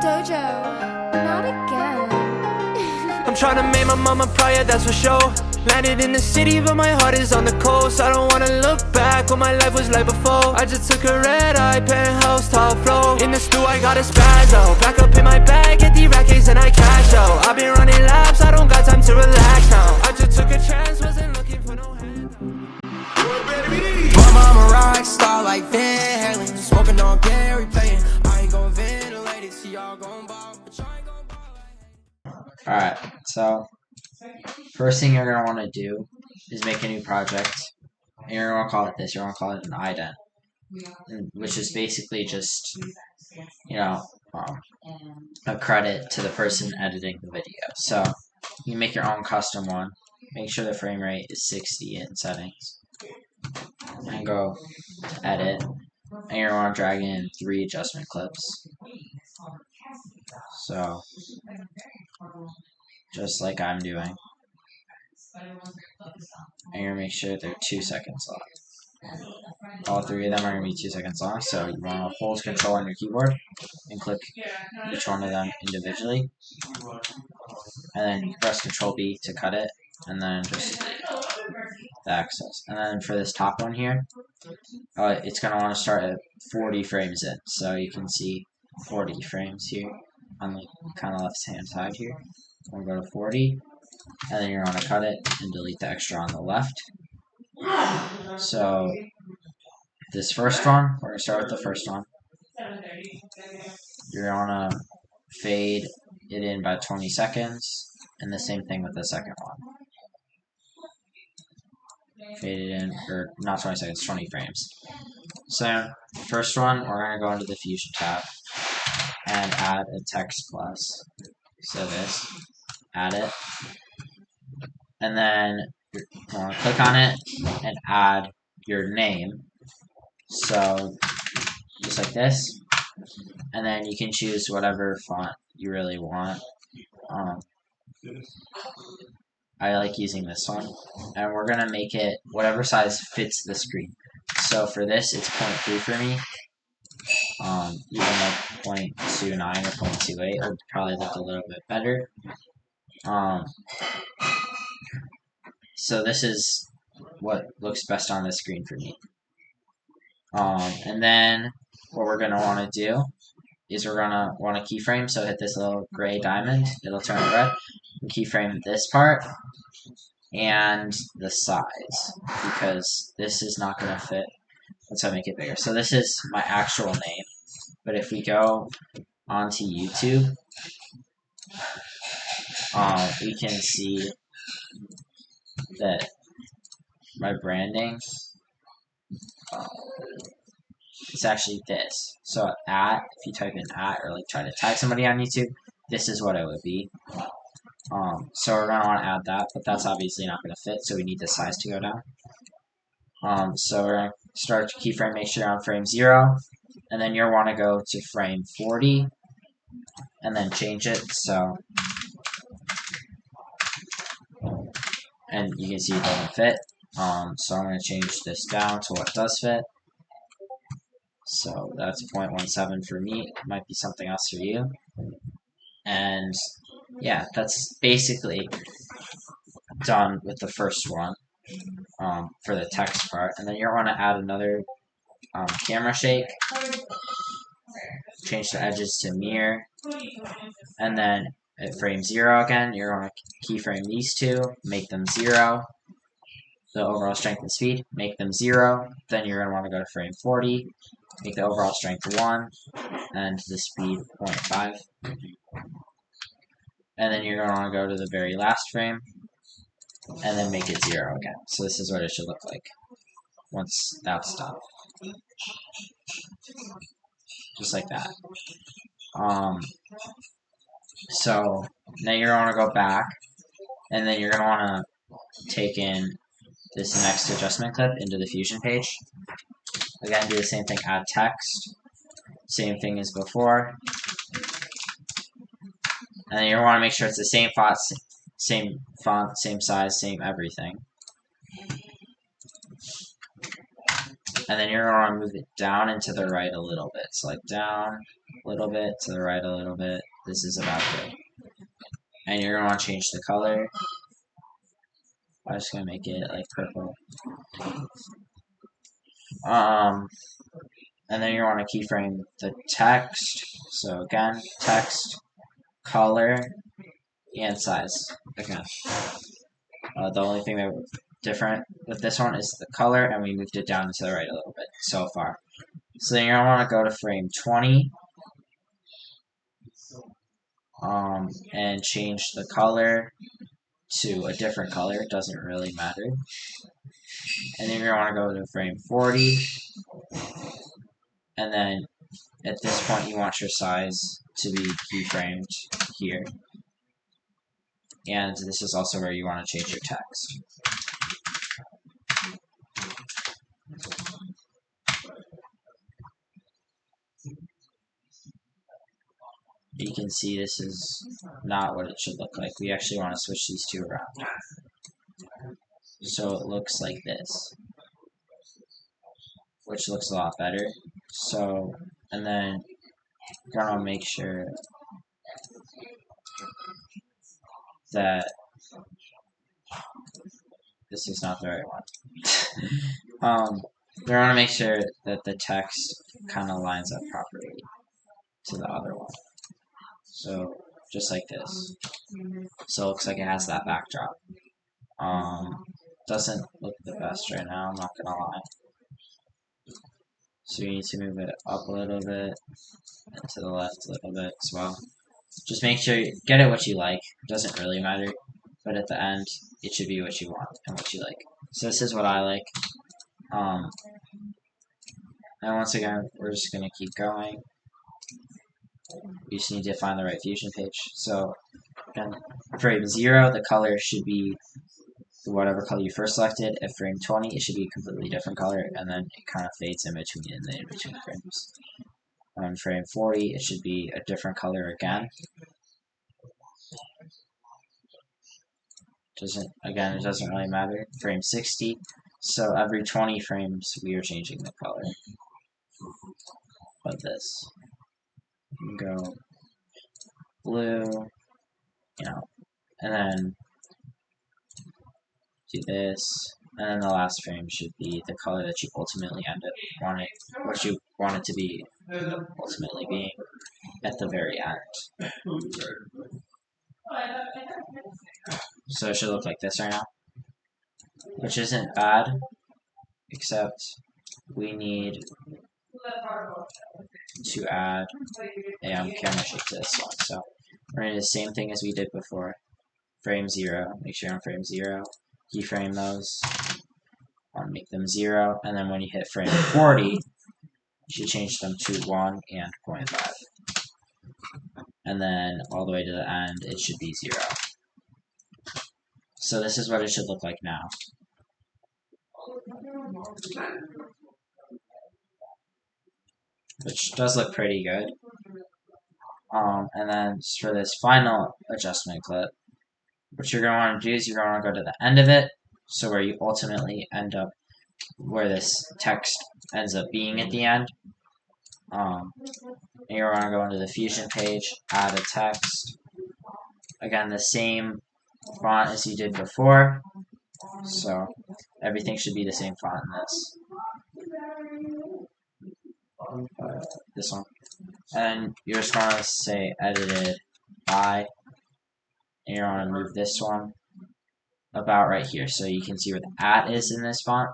Dojo, not again. I'm trying to make my mama proud, yeah, that's for sure. Landed in the city, but my heart is on the coast. I don't wanna look back what my life was like before. I just took a red-eye penthouse, top floor. In the stew, I got a spazzo. Back up in my bag, get the rackets and I cash out. I've been running laps, I don't got time to relax now. I just took a chance, wasn't looking for no hand. Mama, I'm a rock star like Van Halen. Smoking on Gary playing. I ain't gon' ventilate it, see y'all gon' ball, but y'all ain't gon' ball. Alright, so first thing you're going to want to do is make a new project. And you're going to call it this. You're going to call it an ident, which is basically just, a credit to the person editing the video. So you make your own custom one. Make sure the frame rate is 60 in settings. And go to edit. And you're going to drag in 3 adjustment clips. So, just like I'm doing. And you're going to make sure they're 2 seconds long. All 3 of them are going to be 2 seconds long, so you want to hold Control on your keyboard and click each one of them individually. And then you press Control B to cut it, and then just the access. And then for this top one here, it's going to want to start at 40 frames in, so you can see 40 frames here on the kind of left hand side here. I'm going to go to 40, and then you're going to cut it and delete the extra on the left. So this first one, we're going to start with the first one. You're going to fade it in by 20 seconds, and the same thing with the second one. Fade it in, or not 20 seconds, 20 frames. So first one, we're going to go into the Fusion tab and add a text plus. So this, add it, and then you want to click on it and add your name. So just like this, and then you can choose whatever font you really want. I like using this one, and we're gonna make it whatever size fits the screen. So for this, it's 0.3 for me. Even like 0.29 or 0.28 would probably look a little bit better. So this is what looks best on the screen for me. And then what we're gonna want to do is we're gonna want to keyframe. So hit this little gray diamond, it'll turn it red. And keyframe this part and the size, because this is not gonna fit. Let's make it bigger. So this is my actual name, but if we go onto YouTube, we can see that my branding is actually this. So if you type in or like try to tag somebody on YouTube, this is what it would be. So we're gonna want to add that, but that's obviously not gonna fit, so we need the size to go down. So we're gonna start keyframe, make sure you're on frame 0, and then you'll want to go to frame 40, and then change it. So, and you can see it doesn't fit. So I'm going to change this down to what does fit. So that's 0.17 for me. It might be something else for you. And yeah, that's basically done with the first one for the text part. And then you're going to add another camera shake. Change the edges to mirror. And then at frame 0 again, you're going to keyframe these two, make them 0. The overall strength and speed, make them 0. Then you're going to want to go to frame 40, make the overall strength 1, and the speed 0.5. And then you're going to want to go to the very last frame, and then make it 0 again. So this is what it should look like once that's done. Just like that. So now you're going to go back, and then you're going to want to take in this next adjustment clip into the Fusion page. Again, do the same thing, add text. Same thing as before. And then you want to make sure it's the same font, same size, same everything. and then you're going to want to move it down and to the right a little bit. So like down a little bit, to the right a little bit. This is about good. And you're going to want to change the color. I'm just going to make it like purple. And then you want to keyframe the text. So again, text, color, and size. Again. The only thing that different with this one is the color, and we moved it down to the right a little bit so far. So then you're going to want to go to frame 20 and change the color to a different color. It doesn't really matter. And then you're going to want to go to frame 40, and then at this point you want your size to be keyframed here. And this is also where you want to change your text. You can see this is not what it should look like. We actually want to switch these two around. So it looks like this, which looks a lot better. So, and then you're gonna make sure that this is not the right one. You want to make sure that the text kind of lines up properly to the other one. So just like this. So it looks like it has that backdrop. Doesn't look the best right now, I'm not gonna lie. So you need to move it up a little bit and to the left a little bit as well. Just make sure you get it what you like. It doesn't really matter, but at the end it should be what you want and what you like. So this is what I like. And once again, we're just gonna keep going. You just need to find the right fusion page. So again, frame 0, the color should be whatever color you first selected. At frame 20, it should be a completely different color, and then it kind of fades in between and then in between frames. On frame 40, it should be a different color again. It doesn't really matter. Frame 60, so every 20 frames we are changing the color of this. You can go blue, and then do this, and then the last frame should be the color that you ultimately what you want it to be ultimately being at the very end. So it should look like this right now, which isn't bad, except we need to add a camera shape to this one. So we're going to do the same thing as we did before. Frame 0, make sure you're on frame 0, keyframe those, make them 0, and then when you hit frame 40, you should change them to 1 and 0.5. And then all the way to the end, it should be 0. So this is what it should look like now. Which does look pretty good. And then for this final adjustment clip, what you're going to want to do is you're going to go to the end of it, so where you ultimately end up, where this text ends up being at the end. And you're going to go into the Fusion page, add a text. Again, the same font as you did before, so everything should be the same font in this. This one. And you're just going to say edited by, and you're going to move this one about right here, so you can see where the @ is in this font.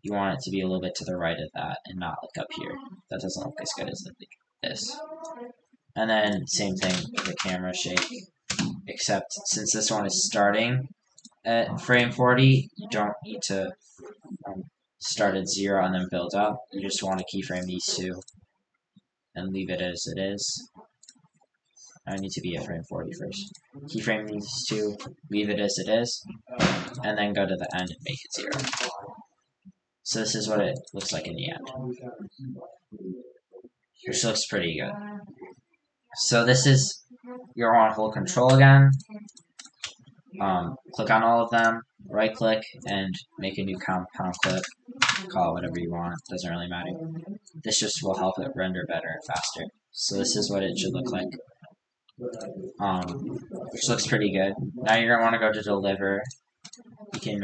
You want it to be a little bit to the right of that and not like up here. That doesn't look as good as this. And then same thing with the camera shake, except since this one is starting at frame 40, you don't need to start at 0 and then build up. You just want to keyframe these two and leave it as it is. I need to be at frame 40 first. Keyframe these two, leave it as it is, and then go to the end and make it 0. So this is what it looks like in the end, which looks pretty good. So this is, you're on hold control again. Click on all of them, right click, and make a new compound clip. call it whatever you want, doesn't really matter. This just will help it render better and faster. So this is what it should look like, which looks pretty good. Now you're gonna want to go to deliver. You can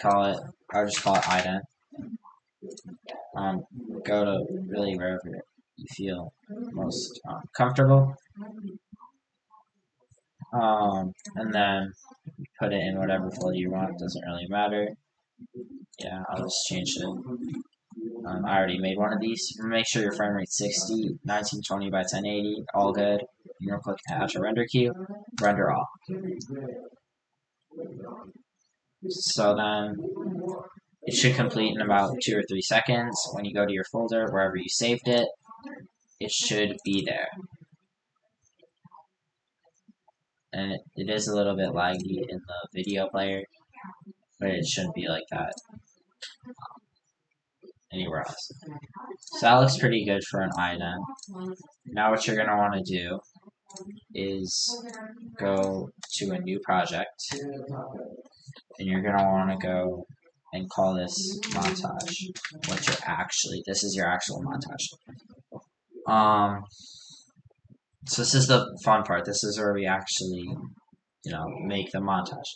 I'll just call it ident. Go to really wherever you feel most comfortable, and then put it in whatever folder you want. Doesn't really matter. Yeah, I'll just change it. I already made one of these. Make sure your frame rate's 60, 1920 by 1080, all good. You're gonna click add to render queue, render all. So then it should complete in about 2 or 3 seconds. When you go to your folder, wherever you saved it, it should be there. And it is a little bit laggy in the video player, but it shouldn't be like that anywhere else. So that looks pretty good for an ident. Now what you're going to want to do is go to a new project, and you're going to want to go and call this montage. This is your actual montage. So this is the fun part. This is where we actually, make the montage.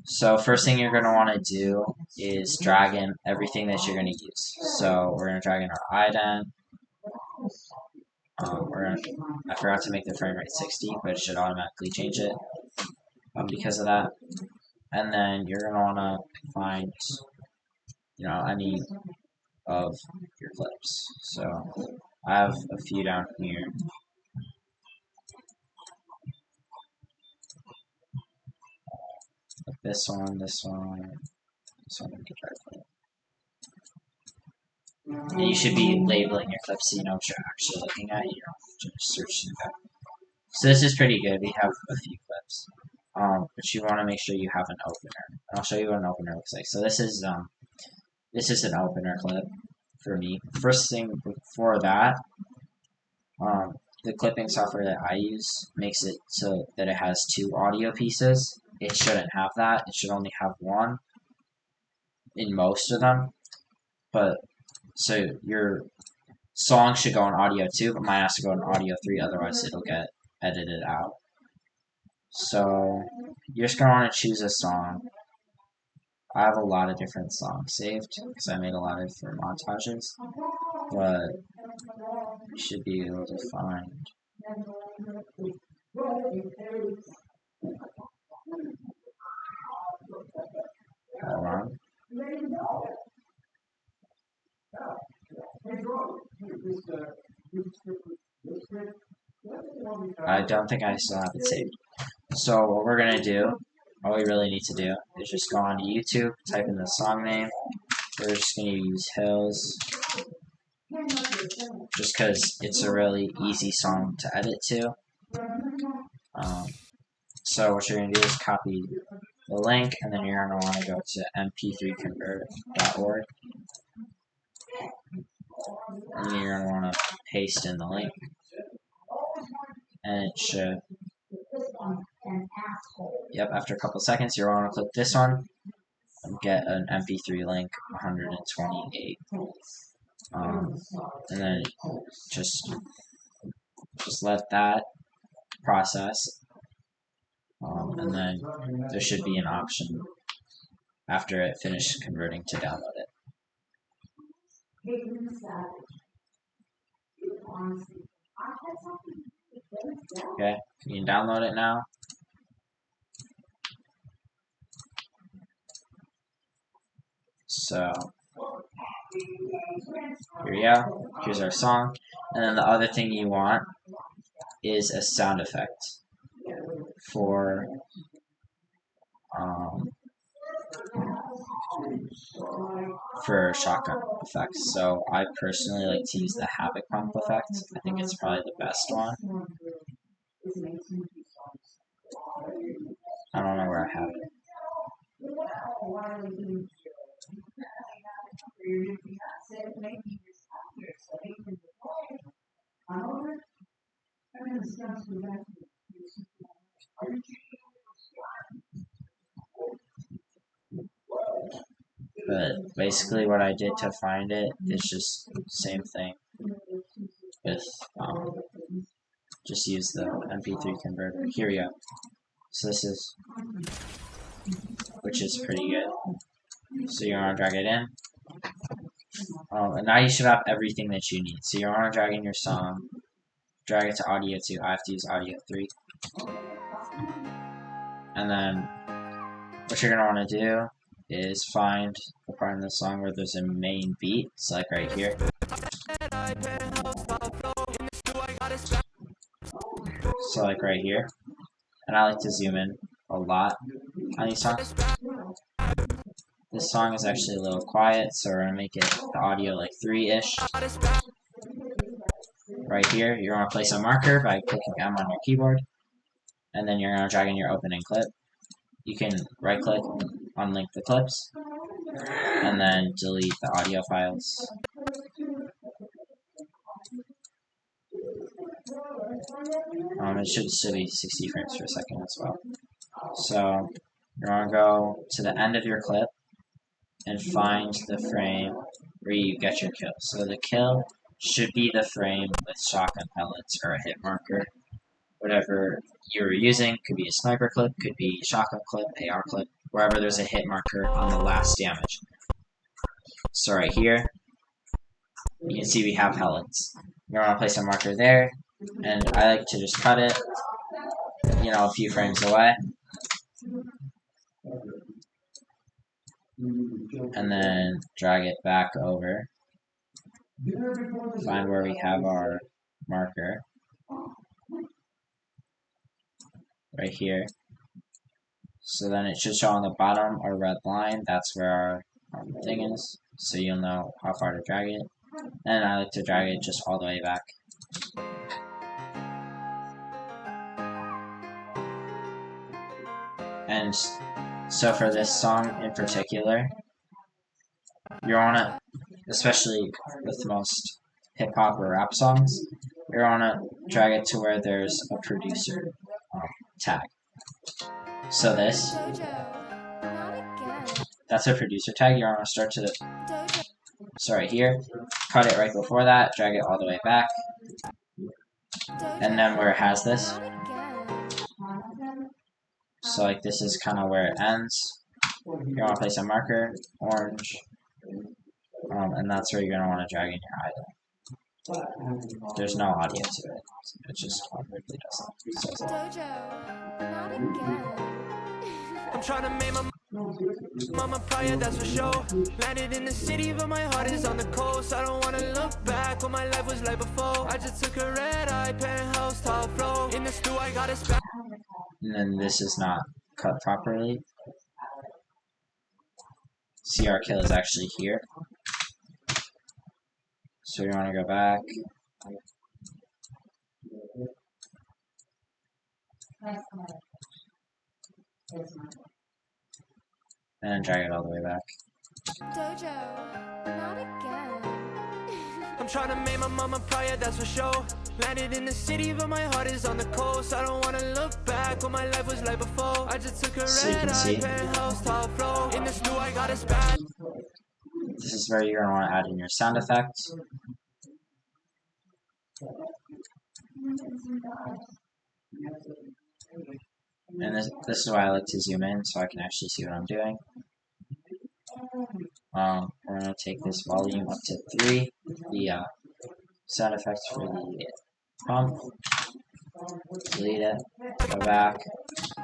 So first thing you're going to want to do is drag in everything that you're going to use. So we're going to drag in our ident. I forgot to make the frame rate 60, but it should automatically change it because of that. And then you're going to want to find, any of your clips. So I have a few down here. Like this one, this one, this one. We can try to put it. And you should be labeling your clips so you know what you're actually looking at. You don't just search through that. So this is pretty good. We have a few clips, but you want to make sure you have an opener. And I'll show you what an opener looks like. So this is an opener clip for me. First thing before that, the clipping software that I use makes it so that it has 2 audio pieces. It shouldn't have that. It should only have 1 in most of them. But so your song should go on audio 2, but mine has to go on audio 3, otherwise it'll get edited out. So you're just gonna want to choose a song. I have a lot of different songs saved because I made a lot of for montages, but you should be able to find. Hold on. I don't think I still have it saved. So what we're gonna do, all we really need to do, is just go onto YouTube, type in the song name. We're just gonna use Hills, just because it's a really easy song to edit to. So what you're gonna do is copy the link, and then you're gonna want to go to mp3convert.org, and you're gonna want to paste in the link, and it should. Yep, after a couple seconds, you're going to click this one and get an MP3 link, 128. And then just let that process, and then there should be an option after it finished converting to download it. Okay, you can download it now. So here we go. Here's our song. And then the other thing you want is a sound effect for shotgun effects. So I personally like to use the Havoc Pump effect. I think it's probably the best one. I don't know where I have it. But basically what I did to find it is just the same thing with, just use the MP3 converter. Here we go. So this is, which is pretty good. So you want to drag it in. And now you should have everything that you need. So you want to drag in your song, drag it to audio 2. I have to use audio 3. And then what you're going to want to do is find the part in the song where there's a main beat. So like right here. So like right here. And I like to zoom in a lot on these songs. This song is actually a little quiet, so we're going to make it the audio like 3-ish. Right here, you're going to place a marker by clicking M on your keyboard. And then you're going to drag in your opening clip. You can right click, unlink the clips, and then delete the audio files. It should still be 60 frames per second as well. So you're going to go to the end of your clip and find the frame where you get your kill. So the kill should be the frame with shotgun pellets or a hit marker. Whatever you're using, could be a sniper clip, could be shotgun clip, AR clip, wherever there's a hit marker on the last damage. So right here, you can see we have pellets. You're going to place a marker there, and I like to just cut it, a few frames away. And then drag it back over. Find where we have our marker. Right here. So then it should show on the bottom a red line. That's where our thing is. So you'll know how far to drag it. And I like to drag it just all the way back. And so for this song in particular, you want to, especially with most hip-hop or rap songs, you want to drag it to where there's a producer tag. So this, that's a producer tag. You want to start to the, so right here, cut it right before that, drag it all the way back, and then where it has this, so like this is kind of where it ends. You want to place a marker, orange, and that's where you're going to want to drag in your idle. There's no audio to it. It just awkwardly does it. So, not again. I'm trying to make my mama proud, that's for sure. Landed in the city, but my heart is on the coast. I don't wanna look back what my life was like before. I just took a red-eye penthouse, top floor. In the stew, I got a spot. And then this is not cut properly. See, our kill is actually here. So you want to go back. And drag it all the way back. Dojo, not again. I'm trying to make my mama proud, that's for sure. Landed in the city, but my heart is on the coast. I don't wanna look back what my life was like before. I just took a red-eye penthouse, top floor. In the stew, I got a spot. This is where you're gonna want to add in your sound effects. And this is why I like to zoom in so I can actually see what I'm doing. We're going to take this volume up to 3, the sound effects for the pump, delete it, go back,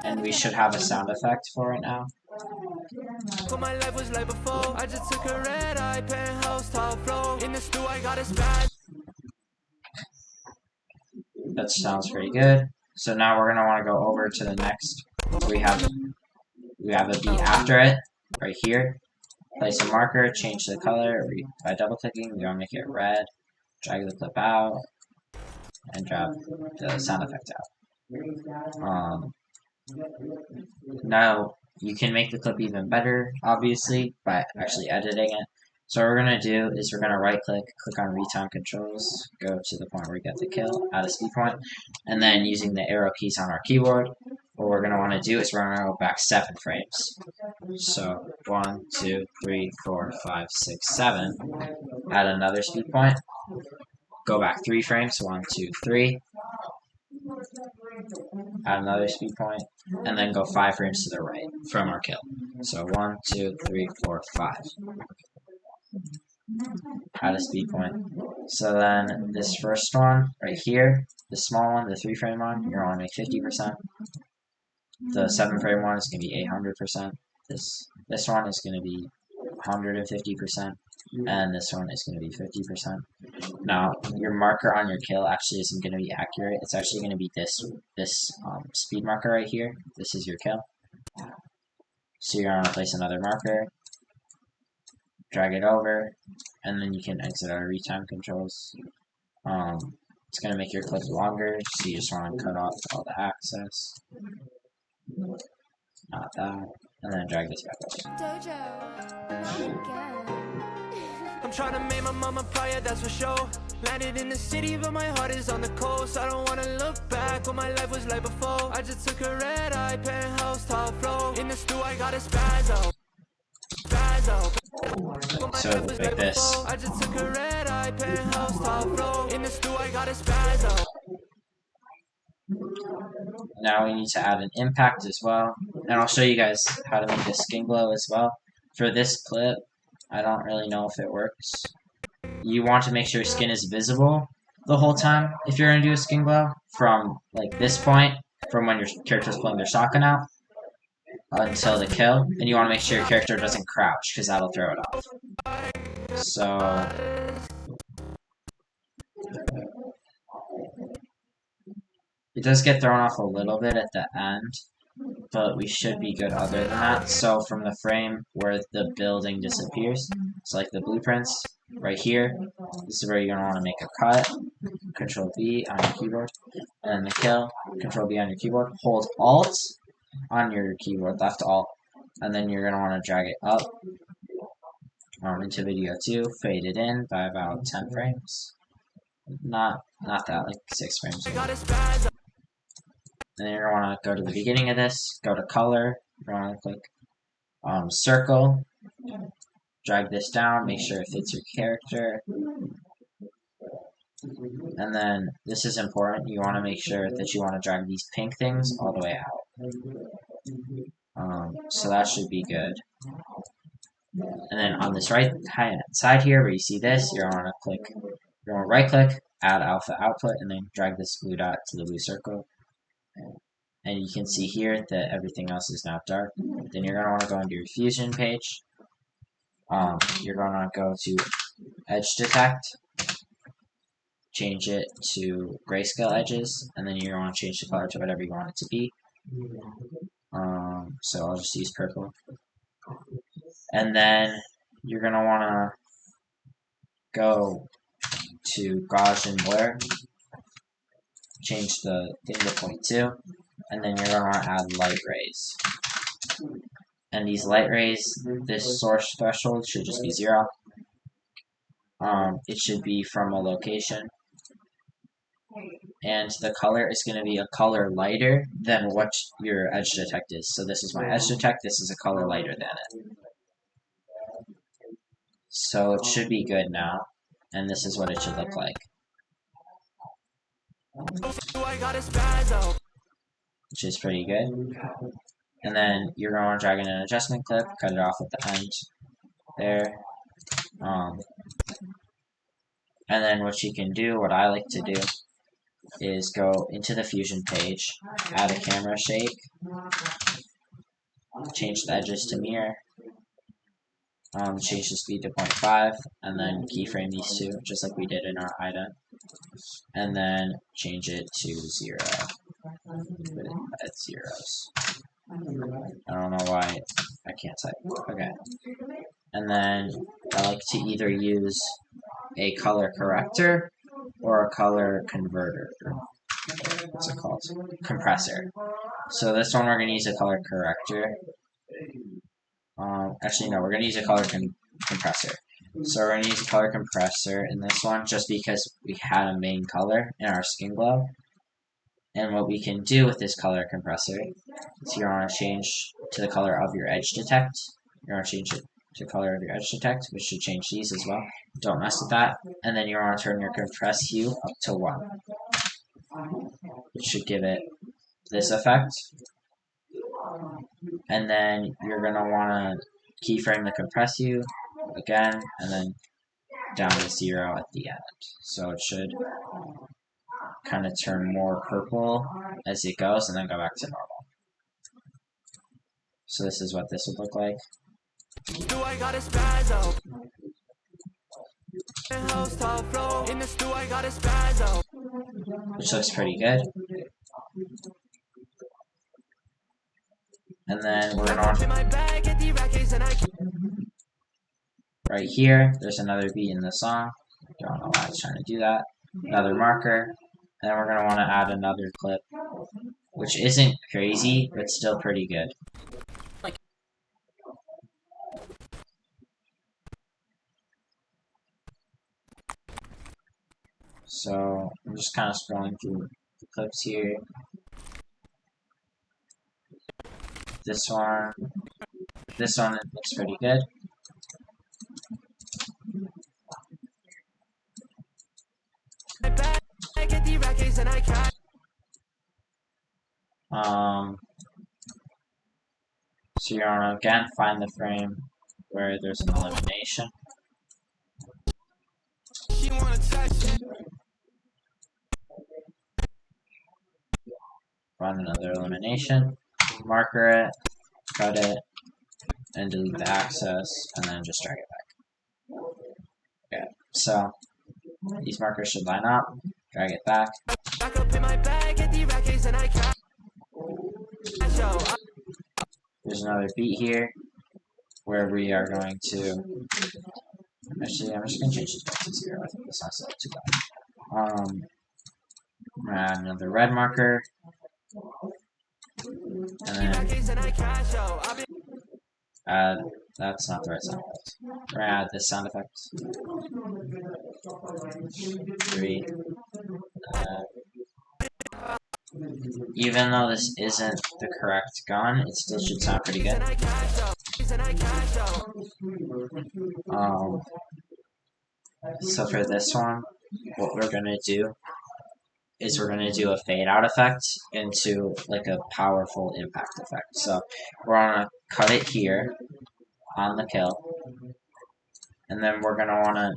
and we should have a sound effect for it now. What my life was like before. I just took a red-eye penthouse, top floor. In the stew, I got a spot. That sounds pretty good. So now we're gonna want to go over to the next. We have a beat after it, right here. Place a marker, change the color by double clicking. We want to make it red. Drag the clip out, and drop the sound effect out. Now you can make the clip even better, obviously, by actually editing it. So what we're going to do is we're going to right click, click on retime controls, go to the point where we get the kill, add a speed point, and then using the arrow keys on our keyboard, what we're going to want to do is we're going to go back 7 frames. So 1, 2, 3, 4, 5, 6, 7. Add another speed point. Go back 3 frames. 1, 2, 3. Add another speed point, and then go 5 frames to the right from our kill. So 1, 2, 3, 4, 5. Add a speed point. So then this first one right here, the small one, the 3 frame one, you're going to make 50%. The 7 frame one is going to be 800%. This one is going to be 150%, and this one is going to be 50%. Now, your marker on your kill actually isn't going to be accurate. It's actually going to be this speed marker right here. This is your kill. So you're going to place another marker, drag it over, and then you can exit out of retime controls. It's going to make your clip longer, so you just want to cut off all the access. Not that. And then drag this back over. Dojo, not again. I'm trying to make my mama proud, that's for sure. Landed in the city, but my heart is on the coast. I don't wanna look back what my life was like before. I just took a red eye, penthouse, top floor. In the stew, I got a spazzo. So like this. I just took a red eye, penthouse, top floor. In the stew, I got a spazzo. Now we need to add an impact as well. And I'll show you guys how to make a skin glow as well. For this clip, I don't really know if it works. You want to make sure your skin is visible the whole time if you're going to do a skin glow. From like this point, from when your character is pulling their shotgun out, until the kill. And you want to make sure your character doesn't crouch, because that'll throw it off. So it does get thrown off a little bit at the end, but we should be good other than that. So from the frame where the building disappears, so like the blueprints, right here, this is where you're going to want to make a cut. Control B on your keyboard, and then the kill, Control B on your keyboard. Hold Alt on your keyboard, left Alt, and then you're going to want to drag it up into video 2, fade it in by about 10 frames. Not that, like 6 frames. Then you're going to want to go to the beginning of this, go to color, you're going to click circle, drag this down, make sure it fits your character. And then, this is important, you want to make sure that you want to drag these pink things all the way out. So that should be good. And then on this right hand side here, where you see this, you're going to right click, add alpha output, and then drag this blue dot to the blue circle. And you can see here that everything else is now dark. Then you're going to want to go into your fusion page. You're going to go to edge detect, change it to grayscale edges, and then you're going to change the color to whatever you want it to be. So I'll just use purple. And then you're going to want to go to Gaussian blur, change the thing to 0.2, and then you're going to want to add light rays. And these light rays, this source threshold should just be 0. It should be from a location. And the color is going to be a color lighter than what your edge detect is. So this is my edge detect, this is a color lighter than it. So it should be good now. And this is what it should look like. Which is pretty good. And then you're going to want to drag in an adjustment clip, cut it off at the end there. And then what you can do, what I like to do, is go into the fusion page, add a camera shake, change the edges to mirror, change the speed to 0.5, and then keyframe these two, just like we did in our item. And then change it to 0. Put it at zeros. I don't know why I can't type. Okay. And then I like to either use a color corrector or a color converter. What's it called? Compressor. So this one we're going to use a color corrector. Actually, no, we're going to use a color compressor. So we're going to use a color compressor in this one just because we had a main color in our skin glow. And what we can do with this color compressor is you want to change to the color of your edge detect. You want to change it to the color of your edge detect, which should change these as well. Don't mess with that. And then you want to turn your compress hue up to 1, which should give it this effect. And then you're going to want to keyframe the compress hue again, and then down to 0 at the end. So it should kind of turn more purple as it goes, and then go back to normal. So this is what this would look like. Do I got a spazzo? House top flow. In the stew, I got a spazzo. Which looks pretty good. And then we're on right here. There's another beat in the song. Don't know why I was trying to do that. Another marker. And then we're going to want to add another clip, which isn't crazy, but still pretty good. So I'm just kind of scrolling through the clips here. This one looks pretty good. So you're gonna again find the frame where there's an elimination. Run another elimination, marker it, cut it, and delete the access, and then just drag it back. Okay, so these markers should line up, drag it back. There's another beat here where we are going to. Actually, I'm just going to change this back to 0. I think this sounds too bad. I'm going to add another red marker. And then add, that's not the right sound effect. We're going to add this sound effect. 3. Even though this isn't the correct gun, it still should sound pretty good. So for this one, what we're going to do is we're going to do a fade out effect into like a powerful impact effect. So we're going to cut it here on the kill, and then we're going to want to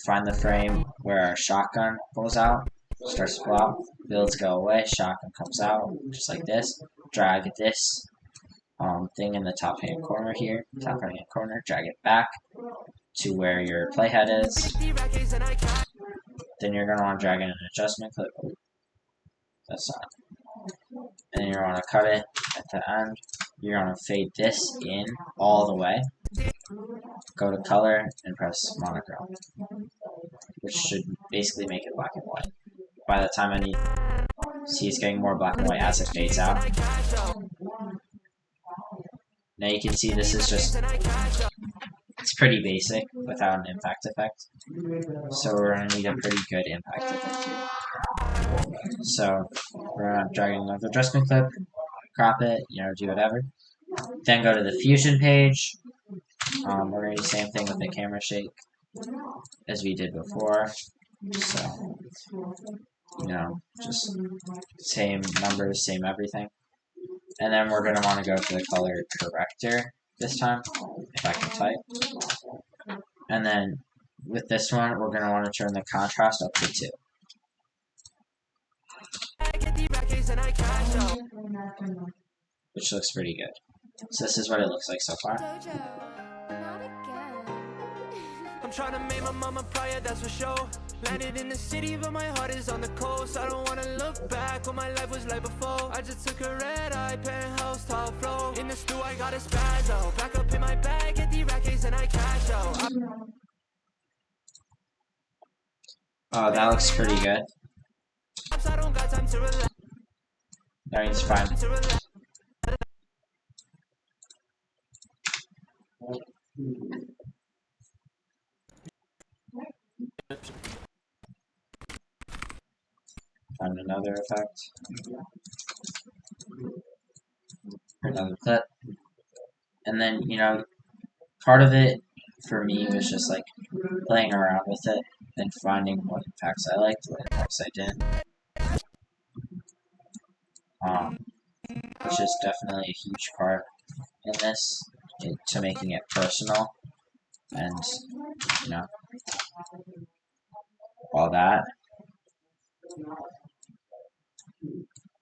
find the frame where our shotgun pulls out, starts to pull out, builds go away, shotgun comes out, just like this. Drag this thing in the top hand corner here, top right hand corner, drag it back to where your playhead is. Then you're going to want to drag in an adjustment clip. That's not. And then you're going to cut it at the end. You're going to fade this in all the way. Go to color and press monochrome, which should basically make it black and white. By the time see it's getting more black and white as it fades out. Now you can see this is just, it's pretty basic without an impact effect. So we're going to need a pretty good impact effect here. So we're going to drag in another adjustment clip, crop it, do whatever. Then go to the fusion page. We're going to do the same thing with the camera shake as we did before. So, just same numbers, same everything. And then we're going to want to go to the color corrector this time, if I can type. And then with this one, we're going to want to turn the contrast up to 2. Which looks pretty good. So this is what it looks like so far. Dojo, not again. I'm trying to make my mama proud, that's for sure. Landed in the city, but my heart is on the coast. I don't wanna look back what my life was like before. I just took a red-eye penthouse, top flow. In the stew, I got a spazzo. Back up in my bag, get the rackets and I cash out. Oh, that looks pretty good. I don't got time to relax. Everything's fine. find another effect, another clip, and then, you know, part of it for me was just like playing around with it and finding what impacts I liked, what impacts I didn't. Which is definitely a huge part in this, to making it personal, and, you know, all that.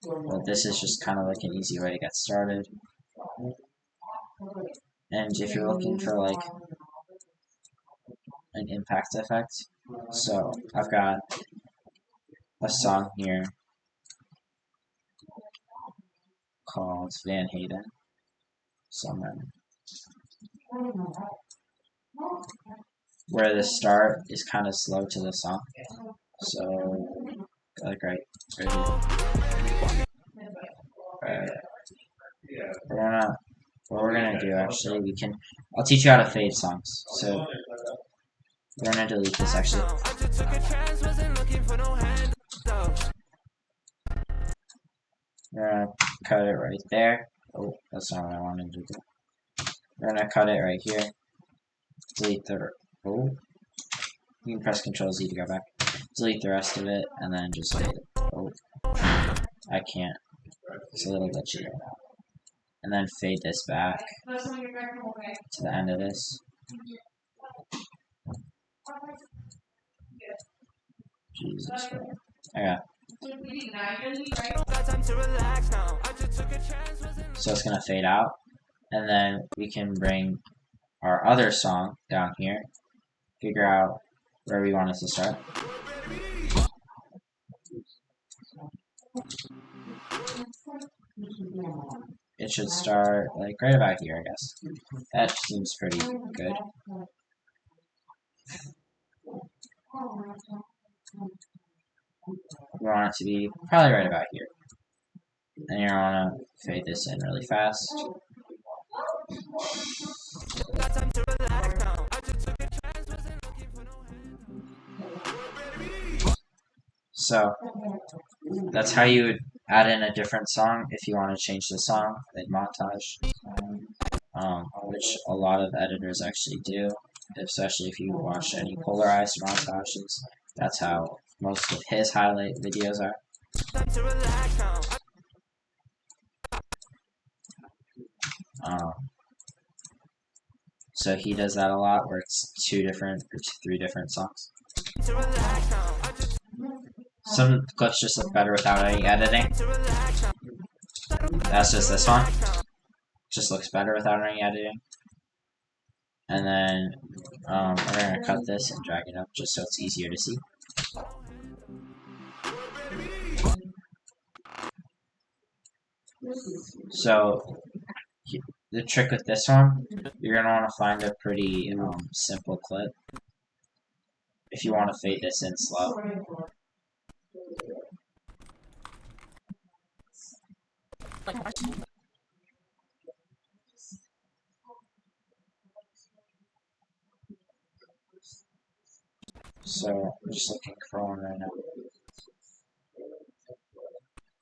But this is just kind of like an easy way to get started. And if you're looking for like an impact effect, so I've got a song here called Van Hayden Summer, where the start is kind of slow to the song. So like right here. What we're gonna do actually, I'll teach you how to fade songs. So we're gonna delete this actually. We're gonna cut it right there. Oh, that's not what I wanted to do. We're gonna cut it right here. Delete the, oh, you can press Ctrl Z to go back. Delete the rest of it, and then just fade it. Oh, I can't. It's a little glitchy right now. And then fade this back to the end of this. Jesus Christ. Okay. So it's gonna fade out, and then we can bring our other song down here, figure out where we want it to start. It should start like right about here, I guess. That seems pretty good. We want it to be probably right about here. And you want to fade this in really fast. So that's how you would add in a different song if you want to change the song in Montage, which a lot of editors actually do, especially if you watch any polarized montages. That's how most of his highlight videos are. So he does that a lot, where it's 2 different or 3 different songs. Some clips just look better without any editing. That's just this one. Just looks better without any editing. And then we're gonna cut this and drag it up just so it's easier to see. So the trick with this one, you're gonna want to find a pretty simple clip if you want to fade this in slow. So I'm just looking for one right now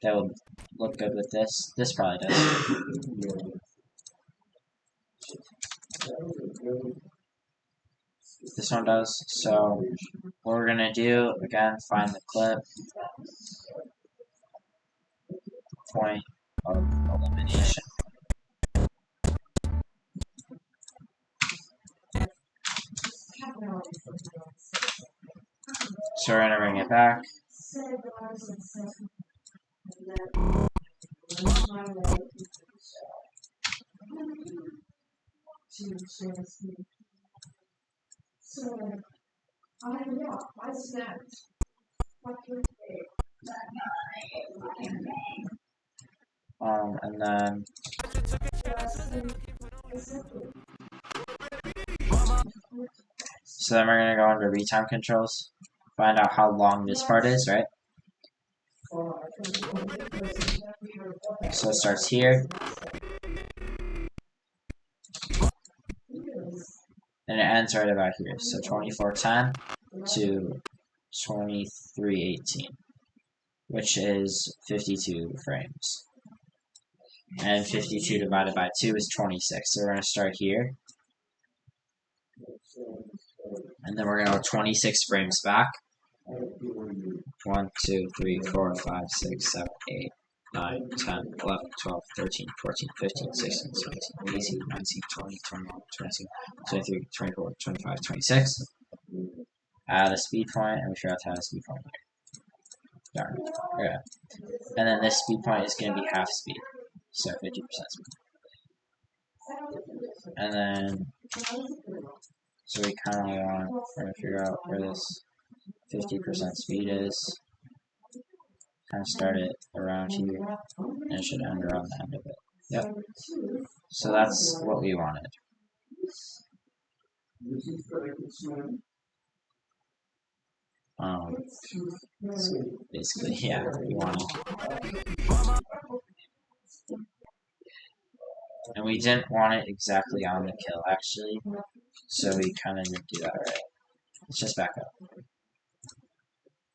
that will look good with this. This probably does. This one does. So what we're gonna do, again, find the clip, point of elimination. So we're gonna bring it back. And then so then we're gonna go under retime controls, find out how long this part is, right? So it starts here, and it ends right about here. So 24:10 to 23:18. which is 52 frames. And 52 divided by 2 is 26. So we're going to start here. And then we're going to go 26 frames back. 1, 2, 3, 4, 5, 6, 7, 8, 9, 10, 11, 12, 13, 14, 15, 16, 17, 18, 19, 20, 21, 22, 23, 24, 25, 26. Add a speed point, and we forgot to add a speed point here. Darn. Okay. And then this speed point is going to be half speed. So 50% speed. And then, so we kind of we're going to figure out where this 50% speed is. Kind of start it around here, and it should end around the end of it. Yep. So that's what we wanted. So basically, yeah, we wanted. And we didn't want it exactly on the kill, actually. So we kind of didn't do that right. Let's just back up.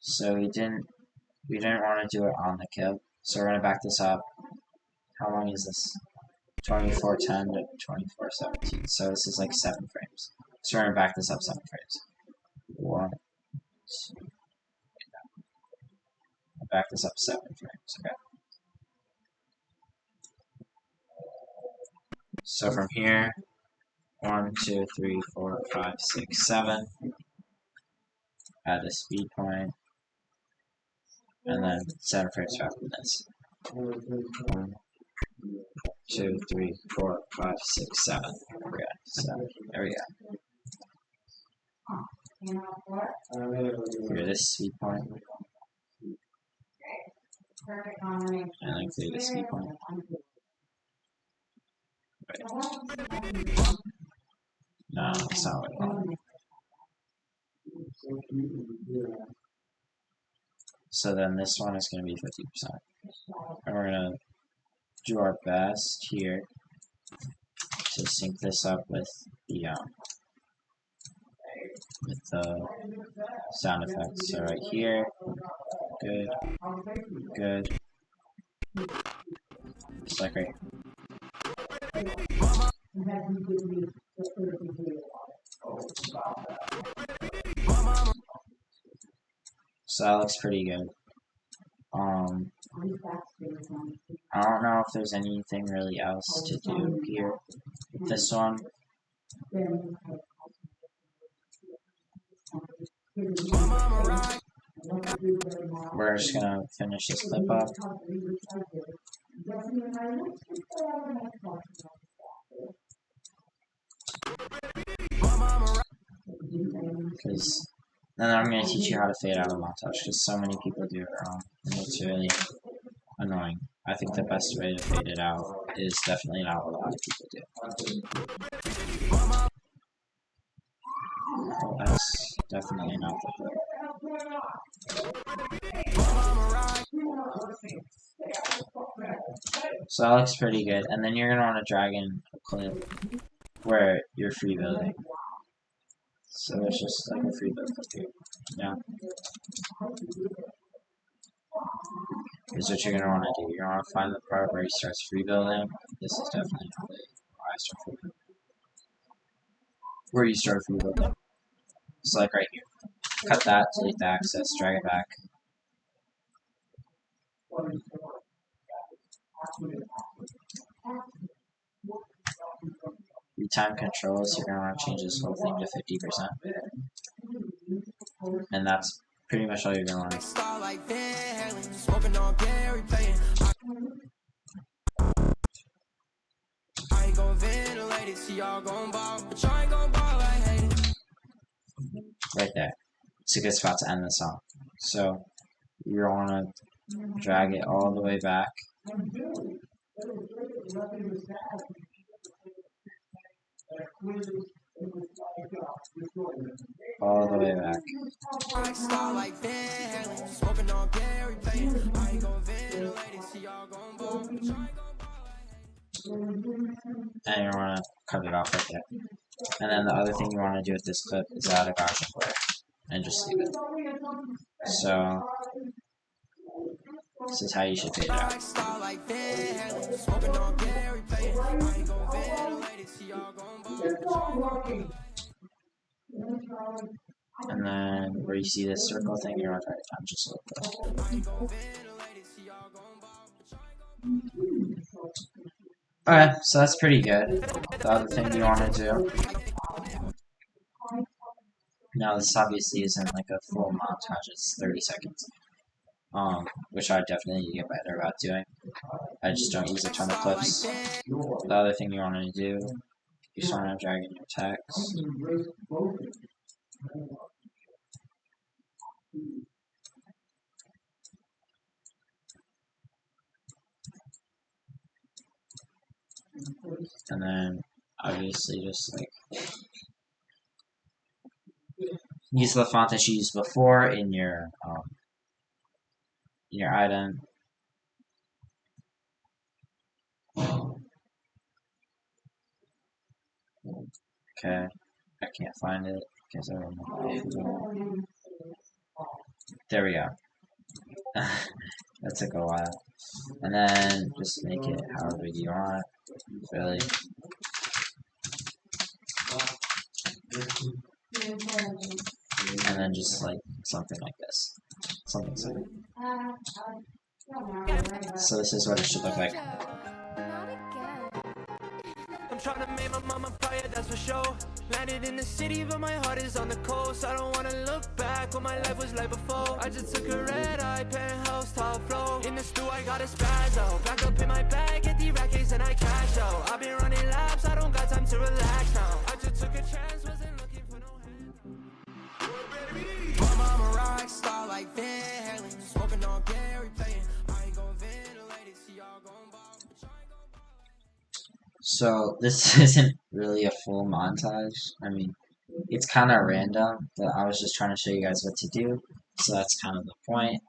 So we didn't want to do it on the kill. So we're gonna back this up. How long is this? 24:10 to 24:17. So this is like 7 frames. So we're gonna back this up 7 frames. 1, 2. I'll back this up 7 frames. Okay. So from here, 1, 2, 3, 4, 5, 6, 7. Add a speed point, and then 7 frames back with this. 1, 2, 3, 4, 5, 6, 7. There we go. 7. There we go. Clear this speed point. And then clear this speed point. Right. No, it's not what I want. So then this one is going to be 50%. And we're going to do our best here to sync this up with the sound effects. So right here, good, good, just like right here. So that looks pretty good. I don't know if there's anything really else to do here with this one. We're just gonna finish this clip up. Because then I'm going to teach you how to fade out a montage, because so many people do it wrong, and it's really annoying. I think the best way to fade it out is definitely not what a lot of people do. Well, that's definitely not the way. So that looks pretty good, and then you're going to want to drag in a clip where you're free building. So it's just like a free build clip here. Yeah. Here's what you're going to want to do. You're going to want to find the part where he starts free building. This is definitely not where I start free building. Where you start free building. It's like right here. Cut that, delete the access, drag it back. Retime controls, you're going to want to change this whole thing to 50%. And that's pretty much all you're going to want to do. Right there. It's a good spot to end the song. So you want to drag it all the way back. All the way back. And you want to cut it off right there. And then the other thing you want to do with this clip is add a Gaussian blur and just leave it. So This is how you should fade it out. And then where you see this circle thing, you're on right time, just like that. Alright, so that's pretty good. The other thing you want to do. Now this obviously isn't like a full montage, it's 30 seconds. Which I definitely need to get better about doing. I just don't use a ton of clips. The other thing you want to do, you just want to drag in your text. And then obviously just like use the font that you used before in your item. Okay, I can't find it because I don't know. There we go. That took a while. And then just make it however you want, really. And then just like something like this. Something simple. So this is what it should look like. Not again. I'm trying to make my mama proud, that's for sure. Landed in the city, but my heart is on the coast. I don't wanna look back what my life was like before. I just took a red eye, penthouse, top floor. In the stew, I got a spazzo. Back up in my bag, get the rackets and I cash out. I've been running laps, I don't got time to relax now. I just took a chance, wasn't looking for no hand. Mama, I'm a rock star like Van Halen. Smoking on Gary playing. I ain't gon' ventilate it. See y'all gon' ball, but y'all ain't gon' ball. So this isn't really a full montage. I mean, it's kind of random, but I was just trying to show you guys what to do. So that's kind of the point.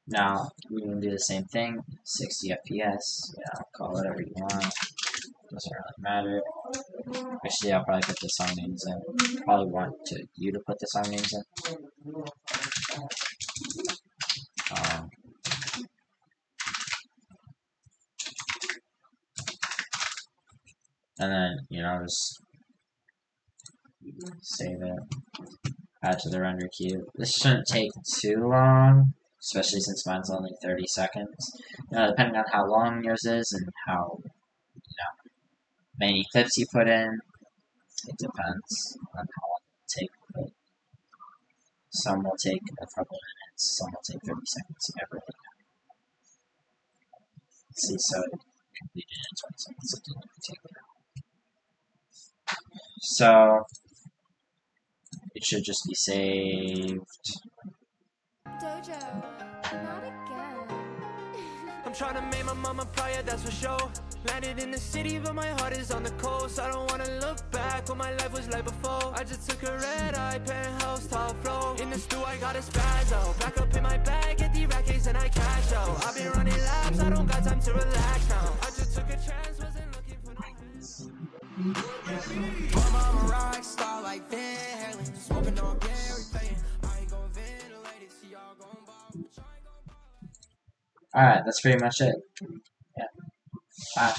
Now we can do the same thing, 60 FPS. Yeah, call it whatever you want. Doesn't really matter. Actually, I'll probably put the song names in. Probably want you to put the song names in. And then, just save it. Add to the render queue. This shouldn't take too long, especially since mine's only 30 seconds. Depending on how long yours is and how, many clips you put in, it depends on how long it will take. But some will take a couple minutes, some will take 30 seconds. You never really know. See, so it completed in 20 seconds. It didn't take that. So it should just be saved. Dojo, not again. I'm trying to make my mama proud, that's for sure. Landed in the city, but my heart is on the coast. I don't wanna look back what my life was like before. I just took a red eye, penthouse, top floor. In the stew, I got a spazzo. Back up in my bag, get the rackets and I cash out. I've been running laps, I don't got time to relax now. I just took a chance, wasn't looking for no hands. Mama, I'm a rock star like Van Halen. Smoking on Gary playing. I ain't gon' ventilate it. See y'all gon' ball, but y'all ain't gon' ball. Alright, that's pretty much it. Yeah. Bye.